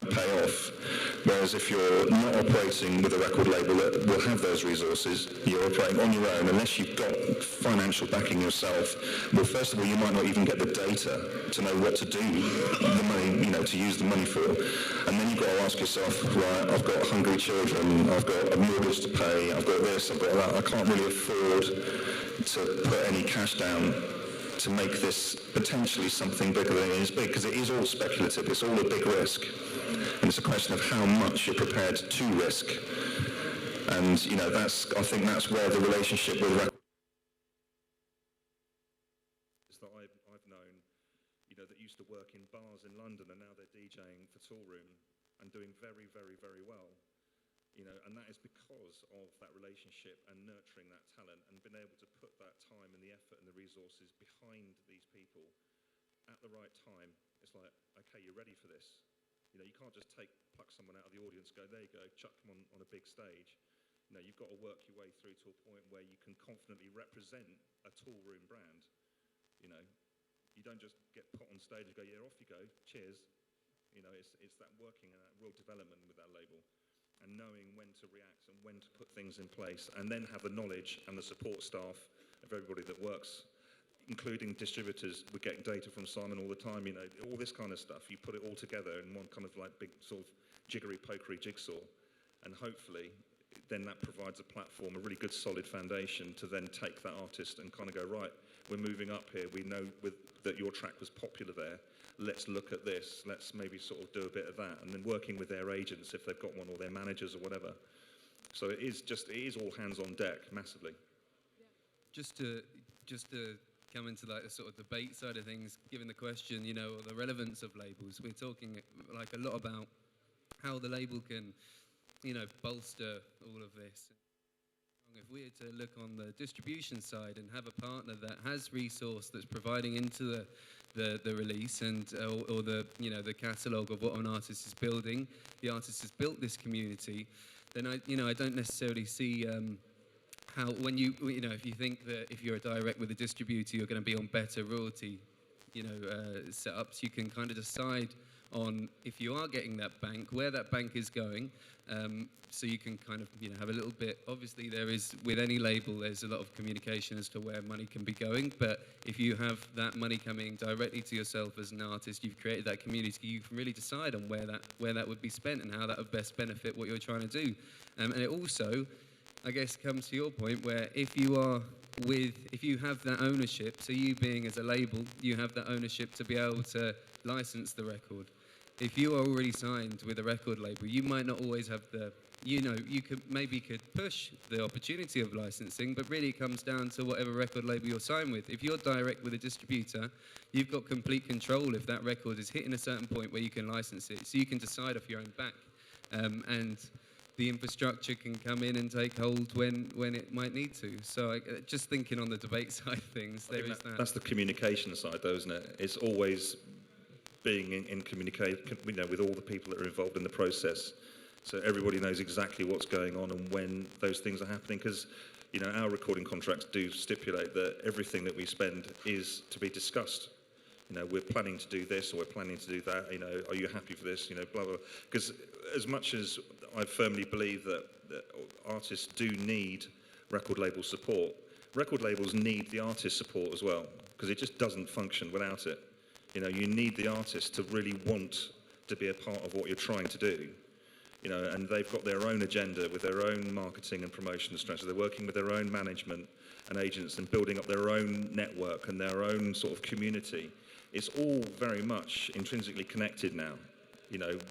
pay off. Whereas if you're not operating with a record label that will have those resources, you're operating on your own, unless you've got financial backing yourself. Well, first of all, you might not even get the data to know what to do, the money, to use the money for. And then you've got to ask yourself, right, I've got hungry children, I've got a mortgage to pay, I've got this, I've got that. I can't really afford to put any cash down to make this potentially something bigger than it is big, because it is all speculative, it's all a big risk. And it's a question of how much you're prepared to risk. And, I think that's where the relationship with that I've known, that used to work in bars in London, and now they're DJing for Toolroom and doing very, very, very well. And that is because of that relationship and nurturing that talent and being able to put that time and the effort and the resources behind these people at the right time. It's like, okay, you're ready for this. You can't just pluck someone out of the audience, go, there you go, chuck them on a big stage. You've got to work your way through to a point where you can confidently represent a Toolroom brand. You don't just get put on stage and go, yeah, off you go, cheers. It's that working and that real development with that label, and knowing when to react and when to put things in place, and then have the knowledge and the support staff of everybody that works, including distributors. We get data from Simon all the time, all this kind of stuff. You put it all together in one kind of like big sort of jiggery-pokery jigsaw, and hopefully then that provides a platform, a really good solid foundation to then take that artist and kind of go, right, we're moving up here. We know that your track was popular there. Let's look at this. Let's maybe sort of do a bit of that, and then working with their agents if they've got one, or their managers or whatever. So it is all hands on deck massively. Yeah. Just to come into like the sort of debate side of things, given the question, or the relevance of labels, we're talking like a lot about how the label can, bolster all of this. If we were to look on the distribution side and have a partner that has resource that's providing into the release and or the the catalogue of what an artist is building, the artist has built this community, then I don't necessarily see how, when if you think that if you're a direct with a distributor, you're going to be on better royalty setups, you can kind of decide on, if you are getting that bank, where that bank is going, so you can kind of have a little bit. Obviously there is, with any label, there's a lot of communication as to where money can be going, but if you have that money coming directly to yourself as an artist, you've created that community, you can really decide on where that would be spent and how that would best benefit what you're trying to do. And it also, I guess, comes to your point where if you have that ownership, so you being as a label, you have that ownership to be able to license the record. If you are already signed with a record label, you might not always have the, you could push the opportunity of licensing, but really it comes down to whatever record label you're signed with. If you're direct with a distributor, you've got complete control if that record is hitting a certain point where you can license it, so you can decide off your own back. And the infrastructure can come in and take hold when it might need to. So just thinking on the debate side of things, there is that. That's the communication side though, isn't it? It's always being in communication, with all the people that are involved in the process. So everybody knows exactly what's going on and when those things are happening, because, our recording contracts do stipulate that everything that we spend is to be discussed. We're planning to do this, or we're planning to do that, are you happy for this, blah, blah. Because as much as I firmly believe that artists do need record label support, record labels need the artist support as well, because it just doesn't function without it. You need the artist to really want to be a part of what you're trying to do. And they've got their own agenda with their own marketing and promotion strategy. They're working with their own management and agents and building up their own network and their own sort of community. It's all very much intrinsically connected now.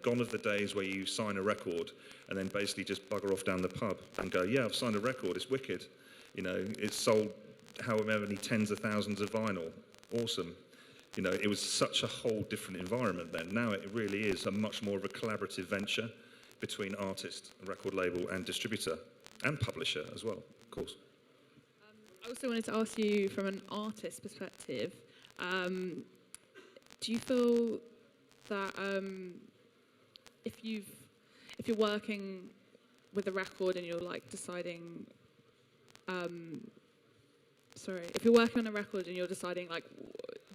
Gone are the days where you sign a record and then basically just bugger off down the pub and go, yeah, I've signed a record, it's wicked. It's sold however many tens of thousands of vinyl. Awesome. It was such a whole different environment then. Now it really is a much more of a collaborative venture between artist, record label, and distributor, and publisher as well, of course. I also wanted to ask you, from an artist perspective, do you feel that if you're working with a record and you're like deciding, if you're working on a record and you're deciding, like,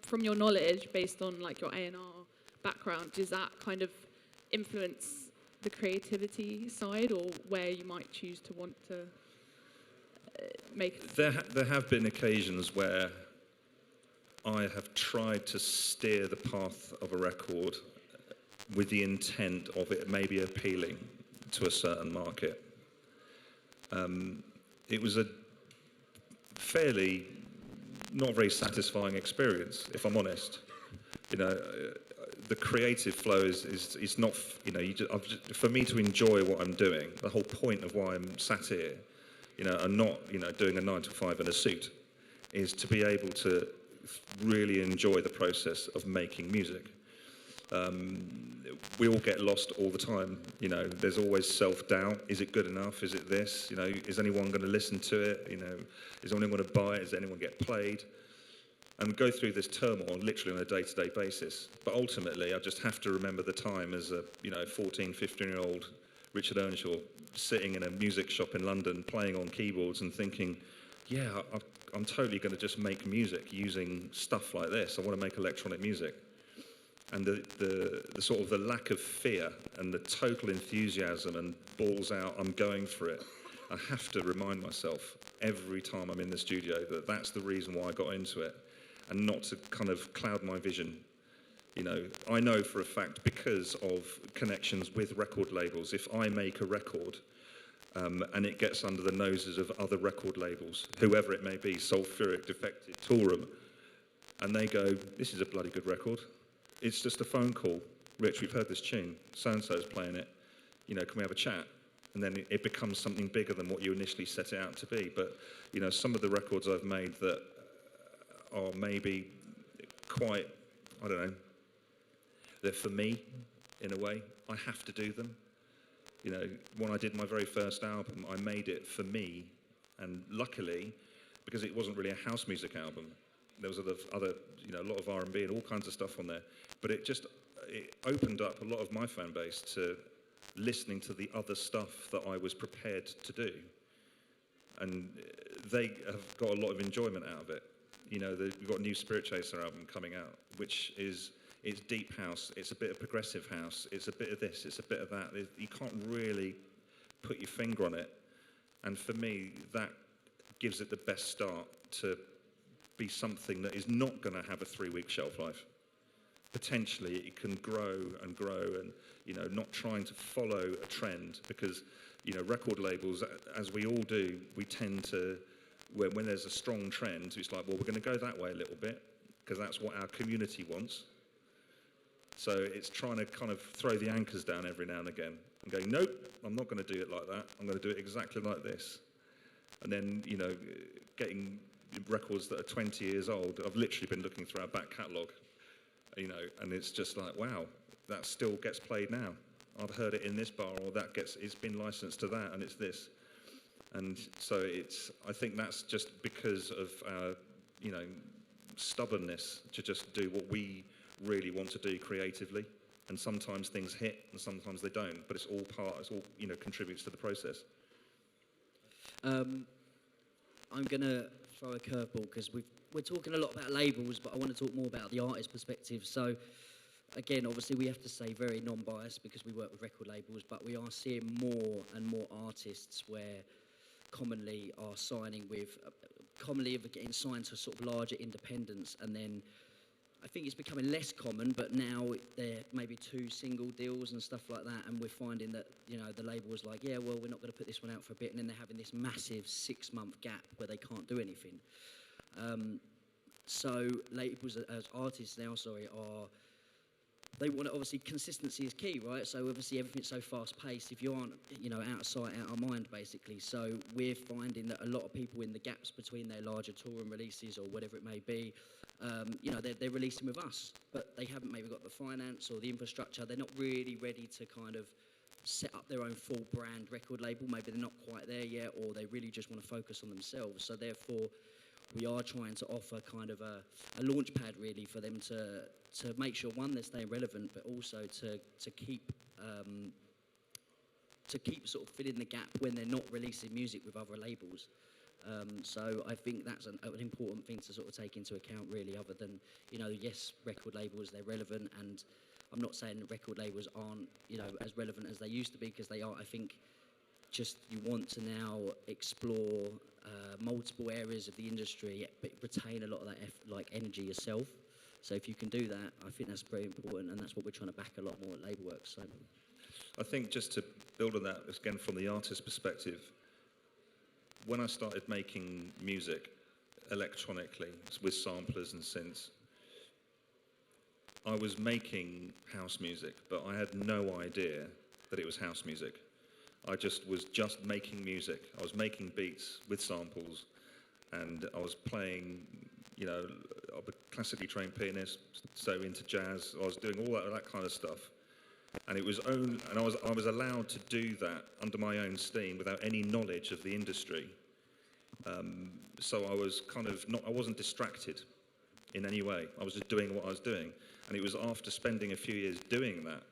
from your knowledge based on like your A&R background, does that kind of influence the creativity side, or where you might choose to want to make? There have been occasions where I have tried to steer the path of a record with the intent of it maybe appealing to a certain market. It was a fairly not very satisfying experience, if I'm honest. You know, the creative flow is not, you know, for me to enjoy what I'm doing, the whole point of why I'm sat here, you know, and not, you know, doing a 9 to 5 in a suit, is to be able to really enjoy the process of making music. We all get lost all the time, you know, there's always self-doubt. Is it good enough? Is it this? You know, is anyone going to listen to it? You know, is anyone going to buy it? Does anyone get played? And go through this turmoil literally on a day-to-day basis. But ultimately, I just have to remember the time as a, you know, 14, 15-year-old Richard Earnshaw sitting in a music shop in London playing on keyboards and thinking, yeah, I'm totally going to just make music using stuff like this. I want to make electronic music. And the sort of the lack of fear and the total enthusiasm and balls out, I'm going for it. I have to remind myself every time I'm in the studio that that's the reason why I got into it, and not to kind of cloud my vision. You know, I know for a fact, because of connections with record labels, if I make a record and it gets under the noses of other record labels, whoever it may be, Sulphuric, Defected, Toolroom, and they go, this is a bloody good record. It's just a phone call. Rich, we've heard this tune. So-and-so's playing it. You know, can we have a chat? And then it becomes something bigger than what you initially set it out to be. But, you know, some of the records I've made that are maybe quite, I don't know, they're for me, in a way. I have to do them. You know, when I did my very first album, I made it for me. And luckily, because it wasn't really a house music album, there was other, you know, a lot of R&B and all kinds of stuff on there. But it opened up a lot of my fan base to listening to the other stuff that I was prepared to do. And they have got a lot of enjoyment out of it. You know, we've got a new Spirit Chaser album coming out, which it's deep house, it's a bit of progressive house, it's a bit of this, it's a bit of that. You can't really put your finger on it. And for me, that gives it the best start to be something that is not going to have a 3-week shelf life. Potentially, it can grow and grow, and, you know, not trying to follow a trend, because, you know, record labels, as we all do, we tend to, when there's a strong trend, it's like, well, we're going to go that way a little bit, because that's what our community wants. So it's trying to kind of throw the anchors down every now and again, and going, nope, I'm not going to do it like that. I'm going to do it exactly like this. And then, you know, getting records that are 20 years old. I've literally been looking through our back catalogue, you know, and it's just like, wow, that still gets played now. I've heard it in this bar, or it's been licensed to that, and it's this. And so I think that's just because of our, you know, stubbornness to just do what we really want to do creatively. And sometimes things hit, and sometimes they don't. But it's all, you know, contributes to the process. I'm going to throw a curveball, because we're talking a lot about labels, but I want to talk more about the artist perspective. So, again, obviously we have to say very non-biased, because we work with record labels, but we are seeing more and more artists where commonly are signing with, commonly are getting signed to sort of larger independents, and then I think it's becoming less common, but now they're maybe 2 single deals and stuff like that, and we're finding that, you know, the label is like, yeah, well, we're not going to put this one out for a bit, and then they're having this massive 6-month gap where they can't do anything. So labels as artists now, they want to, obviously, consistency is key, right? So obviously everything's so fast-paced. If you aren't, you know, out of sight, out of mind, basically. So we're finding that a lot of people in the gaps between their larger touring releases or whatever it may be, you know, they're releasing with us, but they haven't maybe got the finance or the infrastructure. They're not really ready to kind of set up their own full brand record label. Maybe they're not quite there yet, or they really just want to focus on themselves. So therefore, we are trying to offer kind of a launch pad, really, for them to make sure, one, they're staying relevant, but also to keep sort of filling the gap when they're not releasing music with other labels. So I think that's an important thing to sort of take into account, really, other than, you know, yes, record labels, they're relevant, and I'm not saying record labels aren't, as relevant as they used to be, because they are. I think just you want to now explore multiple areas of the industry, but retain a lot of that energy yourself. So if you can do that, I think that's very important, and that's what we're trying to back a lot more at Labelworx. So I think just to build on that, again, from the artist perspective, when I started making music electronically with samplers and synths, I was making house music, but I had no idea that it was house music. I was just making music. I was making beats with samples, and I was playing, I'm a classically trained pianist, so into jazz. I was doing all that kind of stuff. And I was allowed to do that under my own steam without any knowledge of the industry. So I was I wasn't distracted in any way. I was just doing what I was doing. And it was after spending a few years doing that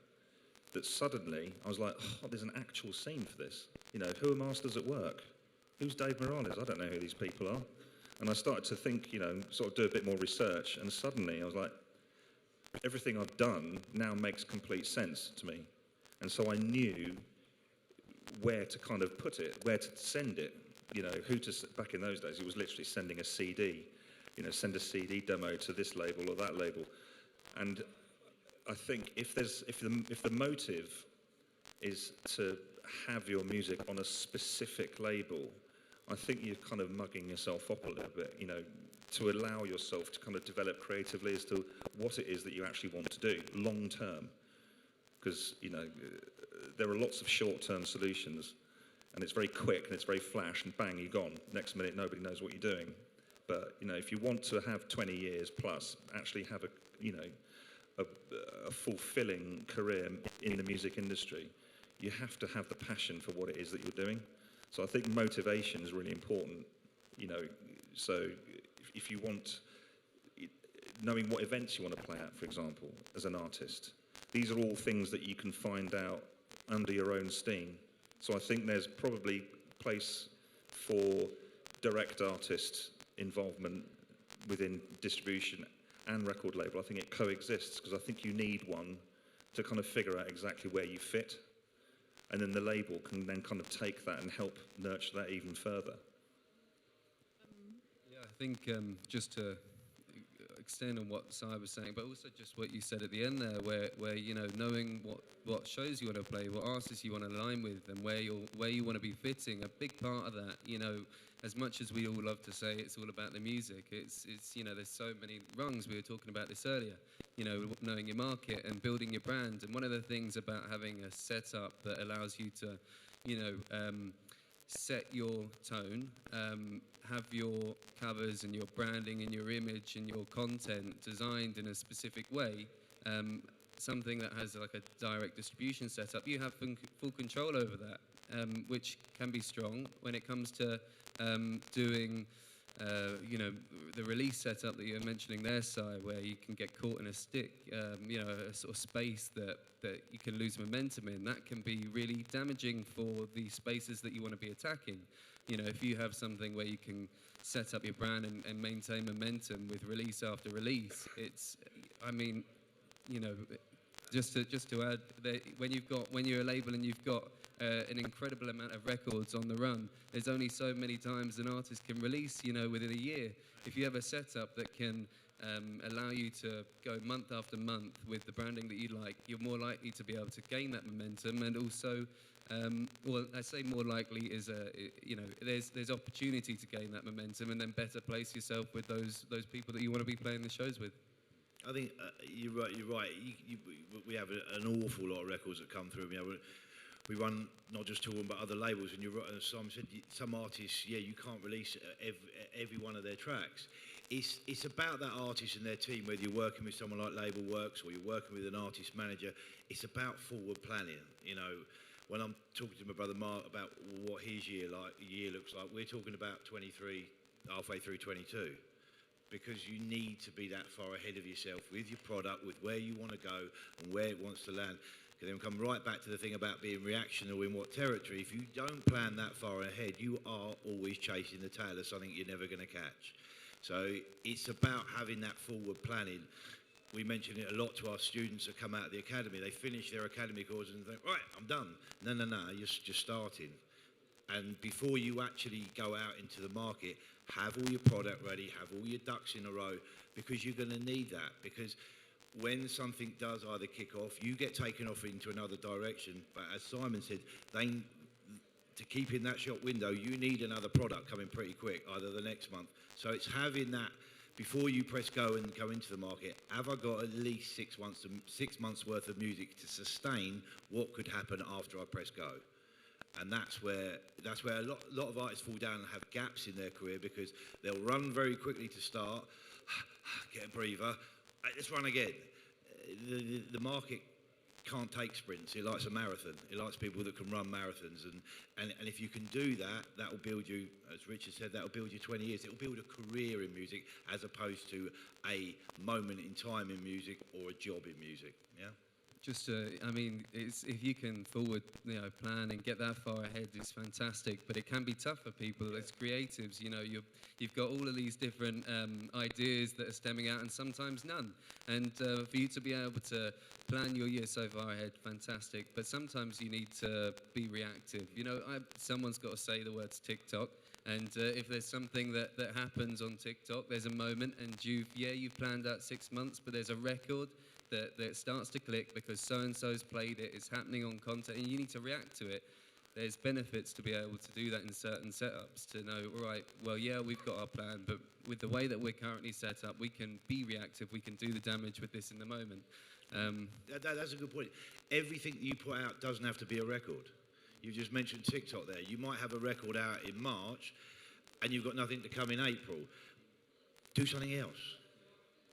suddenly I was like, oh, there's an actual scene for this. Who are masters at work? Who's Dave Morales? I don't know who these people are. And I started to think, sort of do a bit more research, and suddenly I was like, everything I've done now makes complete sense to me. And so I knew where to kind of put it, where to send it, back in those days, it was literally sending a CD, send a CD demo to this label or that label. And I think if the motive is to have your music on a specific label, I think you're kind of mugging yourself up a little bit, to allow yourself to kind of develop creatively as to what it is that you actually want to do long term. Because, there are lots of short-term solutions, and it's very quick and it's very flash, and bang, you're gone. Next minute, nobody knows what you're doing. But, if you want to have 20 years plus, actually have a fulfilling career in the music industry, you have to have the passion for what it is that you're doing. So I think motivation is really important, so if you want, knowing what events you want to play at, for example, as an artist, these are all things that you can find out under your own steam. So I think there's probably place for direct artist involvement within distribution and record label. I think it coexists, because I think you need one to kind of figure out exactly where you fit, and then the label can then kind of take that and help nurture that even further. Yeah, I think just to extend on what Si was saying, but also just what you said at the end there, where knowing what shows you want to play, what artists you want to align with, and where you want to be fitting, a big part of that, as much as we all love to say it's all about the music, it's there's so many rungs. We were talking about this earlier, knowing your market and building your brand. And one of the things about having a setup that allows you to, set your tone, have your covers and your branding and your image and your content designed in a specific way, something that has like a direct distribution setup, you have full control over that, which can be strong when it comes to doing, the release setup that you're mentioning there, Si, where you can get caught in a stick, a sort of space that you can lose momentum in. That can be really damaging for the spaces that you want to be attacking. If you have something where you can set up your brand and maintain momentum with release after release, just to add, when you're a label and you've got an incredible amount of records on the run, there's only so many times an artist can release, within a year. If you have a setup that can allow you to go month after month with the branding that you like, you're more likely to be able to gain that momentum. And also, well, I say more likely is there's opportunity to gain that momentum and then better place yourself with those people that you want to be playing the shows with. I think you're right. We have an awful lot of records that come through. We run not just Toolroom but other labels, and you're right. As Simon said, some artists, you can't release every one of their tracks. It's about that artist and their team. Whether you're working with someone like Labelworx or you're working with an artist manager, it's about forward planning. When I'm talking to my brother Mark about what his year looks like, we're talking about 23, halfway through 22. Because you need to be that far ahead of yourself with your product, with where you want to go and where it wants to land. Because then come right back to the thing about being reactional in what territory. If you don't plan that far ahead, you are always chasing the tail of something you're never going to catch. So it's about having that forward planning. we mention it a lot to our students that come out of the academy. They finish their academy course and think, right, I'm done. No, you're just starting. And before you actually go out into the market, have all your product ready, have all your ducks in a row, because you're going to need that. Because when something does either kick off, you get taken off into another direction. But as Simon said, to keep in that shop window, you need another product coming pretty quick, either the next month. So it's having that, before you press go and go into the market, have I got at least 6 months worth of music to sustain what could happen after I press go? And that's where a lot of artists fall down and have gaps in their career, because they'll run very quickly to start, get a breather, let's run again. The market can't take sprints. It likes a marathon. It likes people that can run marathons. And if you can do that, that will build you, as Richard said, that will build you 20 years. It will build a career in music as opposed to a moment in time in music or a job in music. Yeah. Just, I mean, if you can forward, plan and get that far ahead, it's fantastic. But it can be tough for people as creatives. You've got all of these different ideas that are stemming out, and sometimes none. And for you to be able to plan your year so far ahead, fantastic. But sometimes you need to be reactive. Someone's got to say the words TikTok. And if there's something that happens on TikTok, there's a moment, and you've planned out 6 months, but there's a record that starts to click because so-and-so's played it, it's happening on content, and you need to react to it. There's benefits to be able to do that in certain setups, to know, right, well, yeah, we've got our plan, but with the way that we're currently set up, we can be reactive, we can do the damage with this in the moment. That's a good point. Everything you put out doesn't have to be a record. You just mentioned TikTok there. You might have a record out in March, and you've got nothing to come in April. Do something else.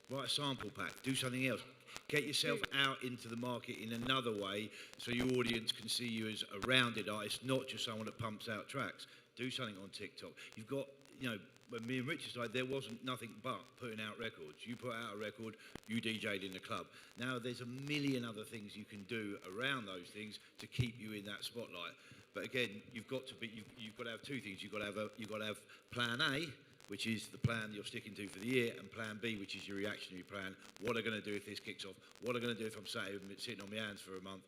Write a sample pack. Do something else. Get yourself out into the market in another way so your audience can see you as a rounded artist, not just someone that pumps out tracks. Do something on TikTok. You've got, when me and Richard started, there wasn't nothing but putting out records. You put out a record, you DJ'd in the club. Now there's a million other things you can do around those things to keep you in that spotlight. But again, you've got to have two things. You've got to have plan A, which is the plan you're sticking to for the year, and plan B, which is your reactionary plan. What am I going to do if this kicks off? What am I going to do if I'm sitting on my hands for a month?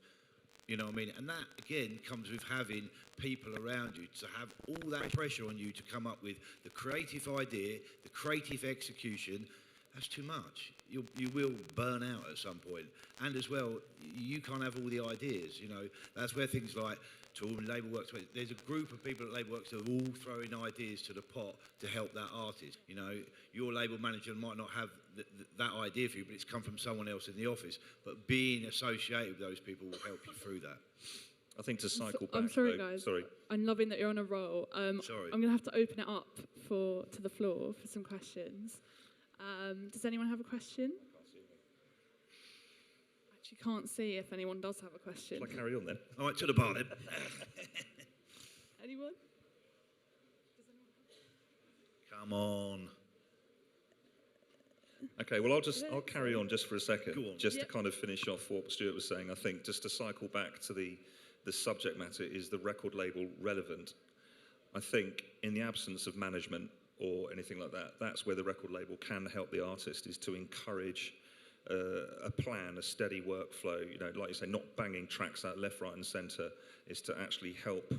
You know what I mean? And that, again, comes with having people around you, to have all that pressure on you to come up with the creative idea, the creative execution. That's too much. You will burn out at some point. And as well, you can't have all the ideas, That's where things like Tool and Labelworx, there's a group of people at Labelworx that are all throwing ideas to the pot to help that artist. Your label manager might not have that idea for you, but it's come from someone else in the office. But being associated with those people will help you through that. I think to cycle back... I'm sorry, guys. Sorry. I'm loving that you're on a roll. Sorry. I'm going to have to open it up to the floor for some questions. Does anyone have a question? Actually, can't see if anyone does have a question. Shall I carry on then? All right, to the bar then. Anyone? Come on. Okay, well, I'll carry on just for a second, Go on. just to kind of finish off what Stuart was saying. I think just to cycle back to the subject matter, is the record label relevant? I think in the absence of management or anything like that, that's where the record label can help the artist, is to encourage a plan, a steady workflow, like you say, not banging tracks out left, right and centre, is to actually help,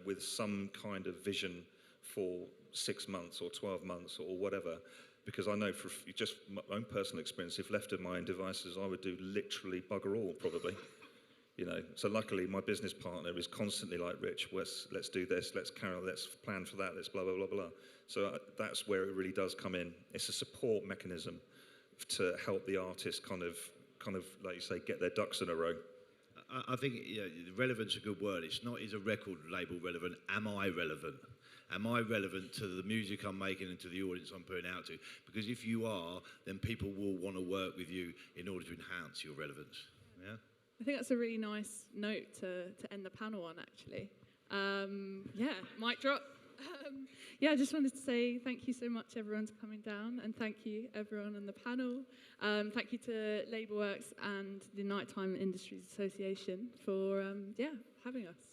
with some kind of vision for 6 months or 12 months or whatever. Because I know from just my own personal experience, if left to my own devices, I would do literally bugger all, probably. So luckily my business partner is constantly like, Rich, let's do this, let's carry on, let's plan for that, let's blah, blah, blah, blah. So that's where it really does come in. It's a support mechanism to help the artist kind of, like you say, get their ducks in a row. I think relevance is a good word. It's not, is a record label relevant? Am I relevant? Am I relevant to the music I'm making and to the audience I'm putting out to? Because if you are, then people will want to work with you in order to enhance your relevance. Yeah? I think that's a really nice note to end the panel on, actually. Mic drop. I just wanted to say thank you so much, everyone, for coming down, and thank you, everyone on the panel. Thank you to Labelworx and the Nighttime Industries Association for having us.